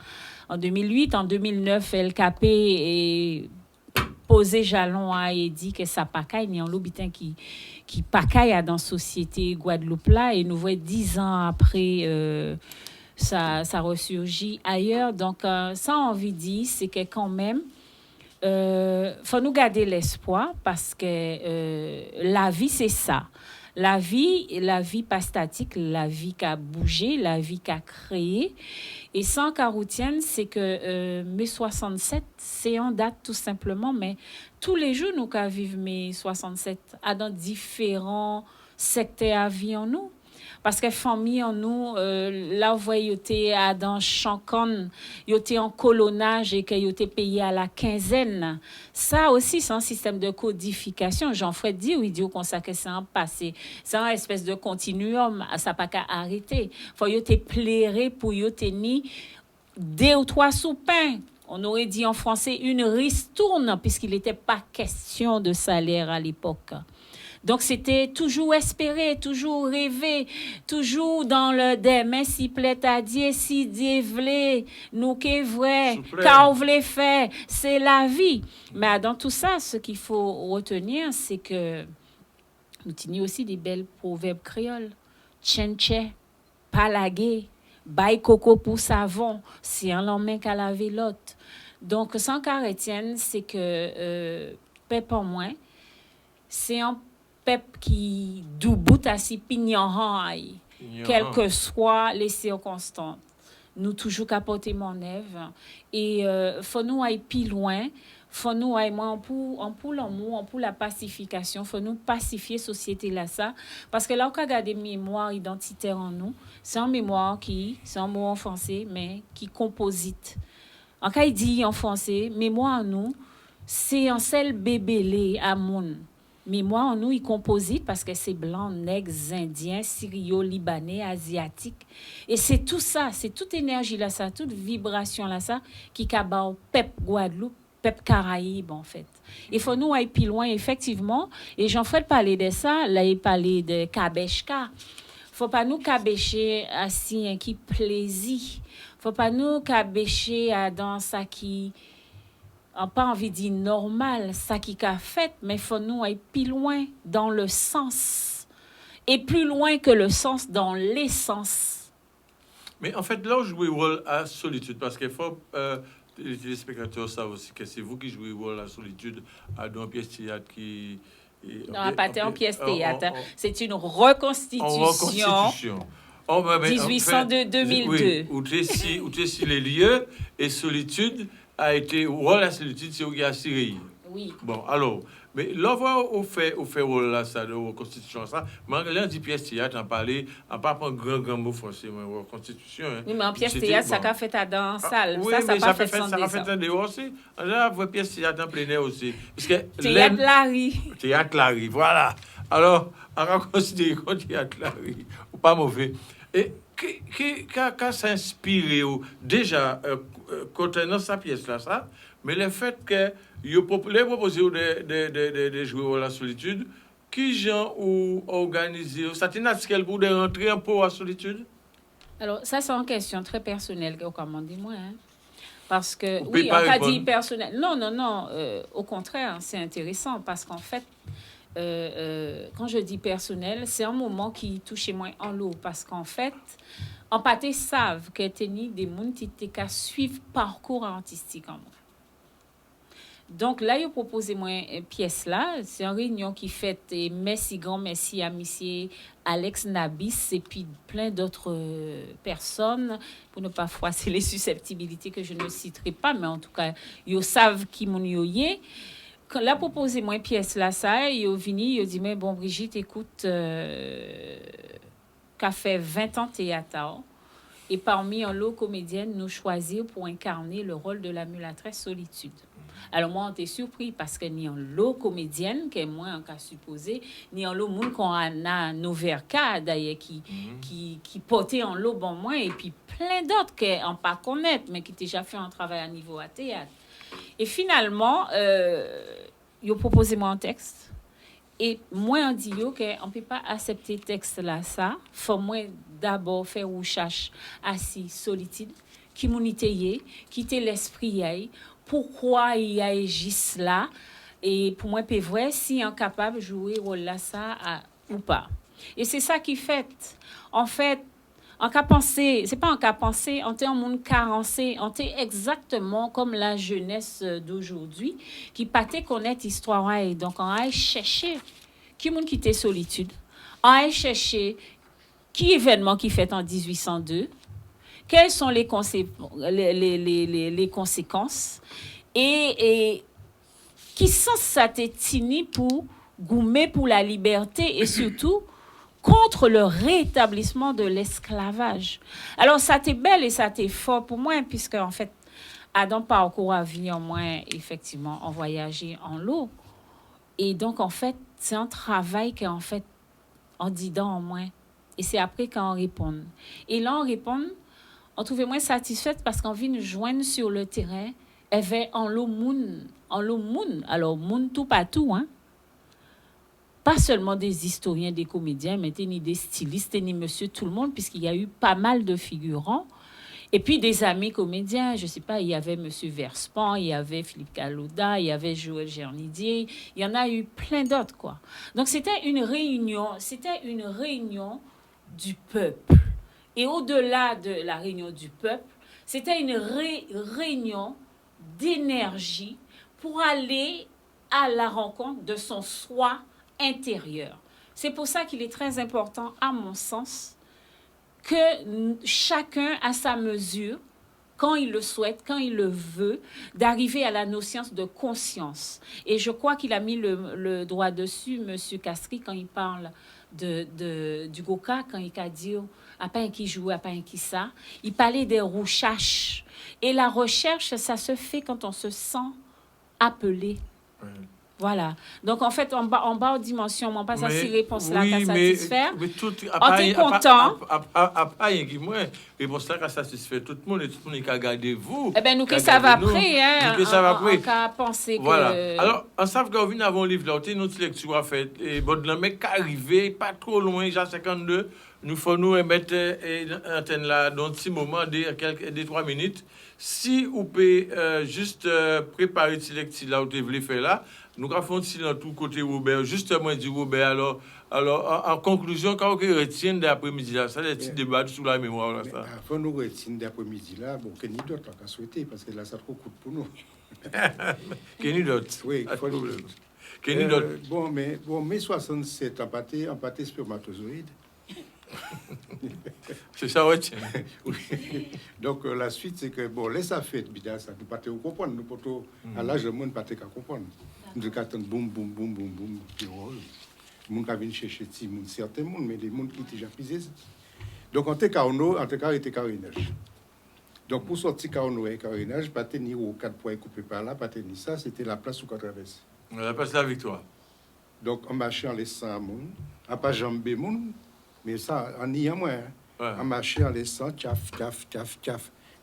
En 2008, en 2009, LKP est posé jalon à et dit que ça pacaille, ni en l'obitin qui pacaille dans la société Guadeloupe là, et nous voyons 10 ans après, ça ressurgit ailleurs. Donc, ça, envie de dire, c'est que quand même, faut nous garder l'espoir parce que la vie, c'est ça. La vie pas statique, la vie qui a bougé, la vie qui a créé. Et sans Caroutienne, c'est que mai 67, c'est en date tout simplement, mais tous les jours, nous qu'à vivre mai 67, à dans différents secteurs à vie en nous. Parce que famille en nous, là, vous voyez, dans Chancon, vous êtes en colonnage et que vous êtes payé à la quinzaine. Ça aussi, c'est un système de codification. Jean-Fred dit, oui, dit qu'on sait que c'est un passé. C'est un espèce de continuum, ça n'a pas qu'à arrêter. Il faut que vous plairez pour vous tenir 2 ou 3 sous-pains. On aurait dit en français une ristourne, puisqu'il n'était pas question de salaire à l'époque. Donc, c'était toujours espérer, toujours rêver, toujours dans le demain, si plaît à Dieu, si Dieu voulait, nous qui vrai, car voulait faire, c'est la vie. Mais dans tout ça, ce qu'il faut retenir, c'est que nous tenons aussi des belles proverbes créoles. Tchenche, palagué, bail coco pour savon, c'est un lendemain qu'à laver l'autre. Donc, sans Carétienne, c'est que, pep en moins, c'est un peuple qui douboute à si pignon, quelles que soient les circonstances. Nous toujours capoter mon œuvre et faut nous aller plus loin, faut nous aller moins pour l'amour, pour la pacification, faut nous pacifier société là ça parce que là on regarde des mémoires identitaires en nous, c'est un mémoire c'est un mot en français mais qui composite. En cas il dit en français, mémoire en nous, c'est un seul bébélé à monde. Mémoire en nous, il composite parce que c'est blanc, nègre, indien, syrio, libanais, asiatique. Et c'est tout ça, c'est toute énergie là, ça, toute vibration là, ça, qui cabat au peuple Guadeloupe, peuple Caraïbe, en fait. Il faut nous aller plus loin, effectivement. Et Jean-Fred parlait de ça, là, il parlait de Kabeshka. Faut pas nous cabécher à si qui plaisir. Faut pas nous cabécher à dans ça qui on pas envie de dire normal, ça qui a fait, mais il faut nous aller plus loin dans le sens. Et plus loin que le sens, dans l'essence. Mais en fait, là, vous jouez le rôle à solitude, parce qu'il faut les téléspectateurs savent aussi que c'est vous qui jouez le rôle à solitude à dans pièce théâtre qui... Non, pas en pièce théâtre. C'est une reconstitution. 1802-2002. Oui, où tu les lieux et solitude a été rôle à solitude, c'est où il y a Syrie. Oui. Bon, alors, mais là, on fait rôle là, ça, de reconstitution, ça. Mais là, on dit pièce théâtre, on parlait, on pas prendre grand mot français, mais reconstitution. Oui, mais en pièce théâtre, ça a fait dans la salle. Oui, ça pas fait ça a fait en dehors aussi. Là, on voit pièce théâtre en plein air aussi. Parce que théâtre Larry. Théâtre Larry, voilà. Alors, on va considérer comme théâtre Larry, ou pas mauvais. Et qu'est-ce s'inspire déjà concernant sa pièce là, ça, mais le fait que les proposé de jouer à la solitude, qui gens ou organisé, ça tient à ce qu'elle voulait rentrer un peu à la solitude? Alors, ça, c'est une question très personnelle, comme dit-moi. Hein? Parce que, oui, on t'a dit personnel. Non. Au contraire, c'est intéressant parce qu'en fait, quand je dis personnel, c'est un moment qui touche moi en l'eau parce qu'en fait, en pâté savent que tenir des gens qui suivent parcours artistique en moi. Donc là, il propose moi une pièce là, c'est une réunion qui fait et merci à monsieur Alex Nabis et puis plein d'autres personnes pour ne pas froisser les susceptibilités que je ne citerai pas, mais en tout cas, ils savent qui mon yoyé. Quand là proposé moi une pièce là ça, ils vini, ils dit mais bon Brigitte écoute qu'a fait 20 ans théâtre et parmi un lot comédienne nous choisir pour incarner le rôle de la mulâtresse solitude. Alors moi on était surpris parce que ni un lot comédienne que moi en cas supposé ni un lot monde qu'on a Noverka d'ailleurs qui portait en lot bon moi et puis plein d'autres que on pas connaître mais qui déjà fait un travail à niveau à théâtre. Et finalement, ils ont proposé moi un texte. Et moi, on dit qu'on ne peut pas accepter le texte là, ça. Il faut moi d'abord faire une recherche assez solide, qui m'unité, quitter l'esprit, pourquoi il agisse là. Et pour moi, c'est vrai si on est capable de jouer rôle là, ça ou pas. Et c'est ça qui fait. En fait, en cas pensé, c'est pas en cas pensé, on est un monde carencé, on est exactement comme la jeunesse d'aujourd'hui qui pâtait connaître l'histoire. Et donc, on a cherché qui monde qui était solitude, on a cherché qui événement qui fait en 1802, quelles sont les conséquences et qui sont ça tini pour goumer pour la liberté et surtout contre le rétablissement de l'esclavage. Alors, ça t'est belle et ça t'est fort pour moi, puisque, en fait, Adam parcours à vie en moins, effectivement, en voyager en l'eau. Et donc, en fait, c'est un travail qu'en fait, on dit dans en moins. Et c'est après qu'on répond. Et là, on répond, on trouvait moins satisfaite parce qu'on vient nous joindre sur le terrain, elle va en l'eau moun. Alors, moun tout partout, hein. Pas seulement des historiens, des comédiens, mais ni des stylistes, ni monsieur tout le monde, puisqu'il y a eu pas mal de figurants. Et puis des amis comédiens, je ne sais pas, il y avait monsieur Verspan, il y avait Philippe Calouda, il y avait Joël Gernidier, il y en a eu plein d'autres, quoi. Donc c'était une réunion du peuple. Et au-delà de la réunion du peuple, c'était une réunion d'énergie pour aller à la rencontre de son soi intérieur. C'est pour ça qu'il est très important, à mon sens, que chacun à sa mesure, quand il le souhaite, quand il le veut, d'arriver à la notion de conscience. Et je crois qu'il a mis le doigt dessus, M. Castry, quand il parle du Goka, quand il a dit « à pas un qui joue, à pas un qui ça », il parlait des recherches. Et la recherche, ça se fait quand on se sent appelé. Voilà. Donc, en fait, en bas aux dimensions, on passe à ces réponses-là qu'à satisfaire. Mais tout, on est content. Après, réponse là qu'à satisfaire tout le monde et tout le monde qui a gardé vous. Eh bien, nous, que ça va après, hein. Nous, que ça va après. On a pensé que... Voilà. Alors, en savant qu'on vient d'avoir un livre là, on a une autre lecture à faire. Et bon, le mec qui est arrivé, pas trop loin, Jean 52, nous faut nous mettre l'antenne là dans un petit moment, des 3 minutes. Si vous pouvez juste préparer ce lecture là, vous voulez faire là, nous avons fait dans tout côté Robert, justement dit Robert, alors en conclusion, quand vous retiennent d'après-midi là, ça, les petits débats sur la mémoire là, ça. Avant nous retiennent d'après-midi là, bon, Kenny d'autres qu'à souhaiter, parce que là, ça trop coûte pour nous. Kenny d'autres. Oui, pas de problème. Kenny d'autres. Bon, mai 67, empathé spermatozoïde. C'est ça, retient. Oui. Donc, la suite, c'est que, bon, laisse ça faire, bida, ça, nous pas te comprendre, nous pas à l'âge de monde, pas te comprendre. Nous attendons boum, boum, boum, boum, boum, puis les gens qui viennent chercher certains mondes, mais les mondes qui déjà pisés. Donc, on était carénage. Donc, pour sortir carénage, pas tenir aux 4 points coupés par là, pas tenir ça, c'était la place où on traverse. La place de la victoire. Donc, on marchait en laissant monde, à pas jambé monde, mais ça, en y a moins. On marchait en laissant, tchaf,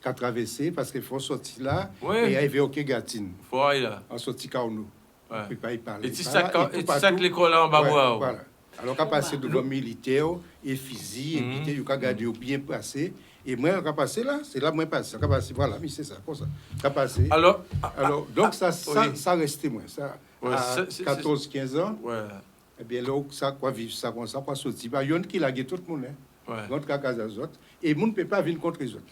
qu'à traverser, parce qu'il faut sortir là, et arriver au Kégatine. Il faut aller là. On sortit Kauno. On ne peut pas y parler. Et c'est ça que l'école là en bas. Voilà. Alors, on a passé devant militaire et physique, et puis, on a gardé bien passé. Et moi, on a passé là, c'est là que moi passe. On a passé, voilà, mais c'est ça, comme ça. On a passé. Alors donc, ça restait moins. Ça, à 14-15 ans. Ouais. Eh bien, là, ça, quoi, vivre ça, comme ça, quoi, sortir. Il y a qui lague tout le monde, contre les autres. Et le monde ne peut pas venir contre les autres.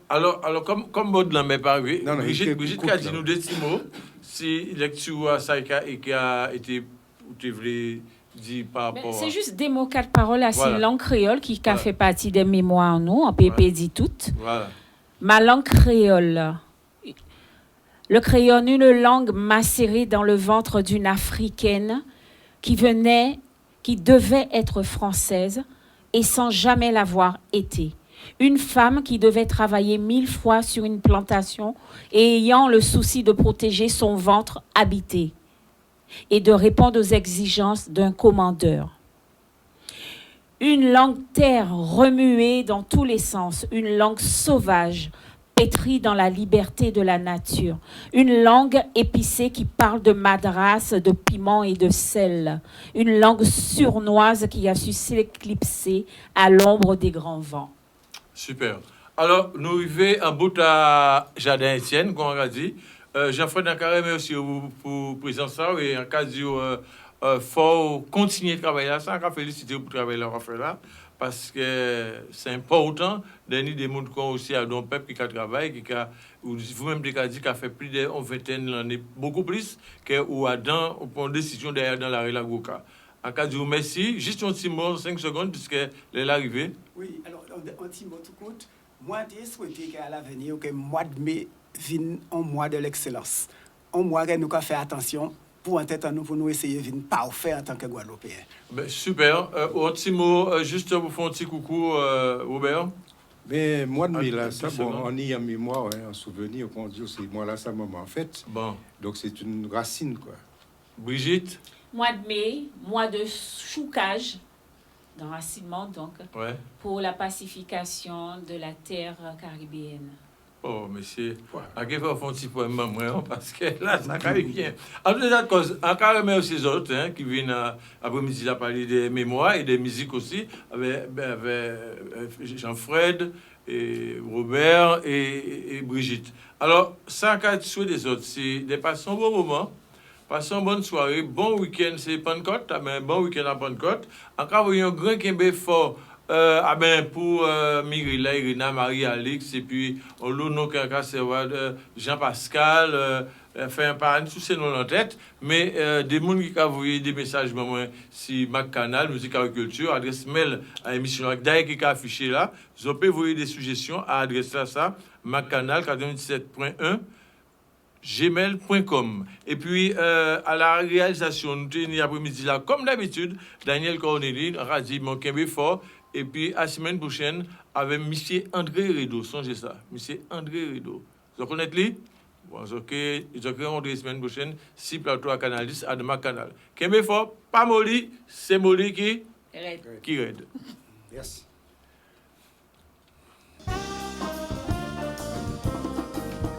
Alors, comme mot de la main parue, Brigitte a dit nous des petits mots. Si lecture ça a été, tu voulais dire par rapport c'est juste des mots, 4 paroles à cette langue créole qui a fait partie des mémoires, nous, en PP dit toutes. Voilà. Ma langue créole. Le créole, une langue macérée dans le ventre d'une Africaine qui devait être française et sans jamais l'avoir été. Une femme qui devait travailler 1000 fois sur une plantation et ayant le souci de protéger son ventre habité et de répondre aux exigences d'un commandeur. Une langue terre remuée dans tous les sens, une langue sauvage, pétrie dans la liberté de la nature. Une langue épicée qui parle de madras, de piment et de sel. Une langue sournoise qui a su s'éclipser à l'ombre des grands vents. Super. Alors, nous arrivons en bout à Jardin Étienne, comme on a dit. Jean-Fred Nacaré, mais aussi pour présence et en cas de faut continuer de travailler là. Ça, on féliciter pour travailler là, là, parce que c'est important d'aider des gens qui ont aussi à don peuple qui travaille, qui a, vous-même dit qu'il a fait plus de 20 d'années, beaucoup plus que ou Adam ou pour une décision derrière dans la rue la Goka. En cas de merci, juste un petit mot, 5 secondes, puisque elle est arrivée. Oui, alors, un petit mot tout court. Moi, j'ai souhaité qu'à l'avenir, que le mois de mai vienne un mois de l'excellence. Un mois que nous avons fait attention pour nous essayer de venir parfait en tant que Guadeloupéens. Ben, super. Un petit mot, juste pour faire un petit coucou, Robert. Mais mois de mai, là, ça, bon, on y a en mémoire, hein, en souvenir, qu'on dit aussi, moi, là, ça maman en fait. Bon. Donc, c'est une racine, quoi. Brigitte. Mois de mai, mois de choucage, d'enracinement donc, Ouais. pour la pacification de la terre caribéenne. Oh, monsieur, à qui faire un petit poème, moi, parce que là, ça arrive bien. En tout cas, encore remercier les autres qui viennent après-midi à parler des mémoires et des musiques aussi, avec Jean-Fred, et Robert et Brigitte. Alors, ça, quand tu souhaites des autres, c'est de passer un bon moment. Passons une bonne soirée, bon week-end, c'est Pentecôte, bon week-end à Pentecôte. Encore, vous avez un grand Québec fort pour Mirilla, Irina, Marie-Alix, et puis Olono, Jean-Pascal, fait un parrain, tous ces noms en tête, mais des gens qui ont envoyé des messages, si Mac Canal, Musique Agriculture, adresse mail à l'émission, d'ailleurs qui a affiché là, vous pouvez envoyer des suggestions à adresser à ça, Mac Canal 97.1. gmail.com. Et puis, à la réalisation, nous tenons après-midi là, comme d'habitude, Daniel Corneli, Radio Monkembe Fort, et puis à la semaine prochaine, avec M. André Rideau. Songez ça, M. André Rideau. Vous connaissez lui? Bon, ok, ils ont créé la semaine prochaine, 6 plateaux à Canal 10, à Dema Canal. Kembe Fort, pas Molly, c'est Molly qui raide. Yes.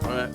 Ouais.